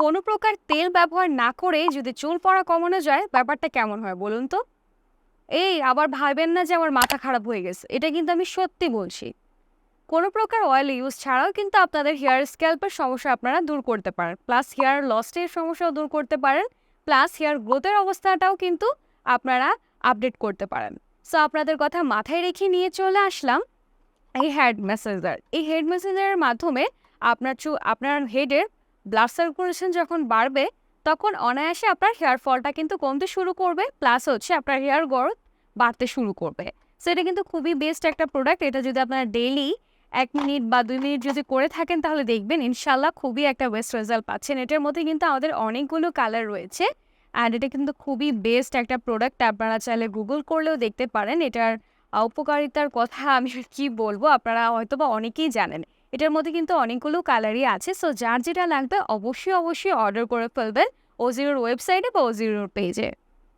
কোনো প্রকার তেল ব্যবহার না করে যদি চুল পড়া কমানো যায় ব্যাপারটা কেমন হয় বলুন তো? এই আবার ভাববেন না যে আমার মাথা খারাপ হয়ে গেছে। এটা কিন্তু আমি সত্যি বলছি। কোনো প্রকার অয়েল ইউজ ছাড়াও কিন্তু আপনাদের হেয়ার স্ক্যাল্পের সমস্যা আপনারা দূর করতে পারেন। প্লাস হেয়ার লসের সমস্যাও দূর করতে পারেন। প্লাস হেয়ার গ্রোথের অবস্থাটাও কিন্তু আপনারা আপডেট করতে পারেন। সো আপনাদের কথা মাথায় রেখে নিয়ে চলে আসলাম এই হেড ম্যাসাজার। এই হেড ম্যাসাজারের মাধ্যমে আপনার হেডের ব্লাড সার্কুলেশন যখন বাড়বে, তখন অনায়াসে আপনার হেয়ার ফলটা কিন্তু কমতে শুরু করবে। প্লাস হচ্ছে আপনার হেয়ার গ্রোথ বাড়তে শুরু করবে। সো এটা কিন্তু খুবই বেস্ট একটা প্রোডাক্ট। এটা যদি আপনারা ডেইলি ১ মিনিট বা ২ মিনিট যদি করে থাকেন তাহলে দেখবেন ইনশাআল্লাহ খুবই একটা বেস্ট রেজাল্ট পাচ্ছেন। এটার মধ্যে কিন্তু আমাদের অনেকগুলো কালার রয়েছে। অ্যান্ড এটা কিন্তু খুবই বেস্ট একটা প্রোডাক্ট। আপনারা চাইলে গুগল করলেও দেখতে পারেন। এটার উপকারিতার কথা আমি আর কি বলবো, আপনারা হয়তোবা অনেকেই জানেন। এটার মধ্যে কিন্তু অনেকগুলো কালারই আছে। সো যার যেটা লাগবে অবশ্যই অর্ডার করে ফেলবেন ওজিরোর ওয়েবসাইটে বা ওজিরোর পেজে।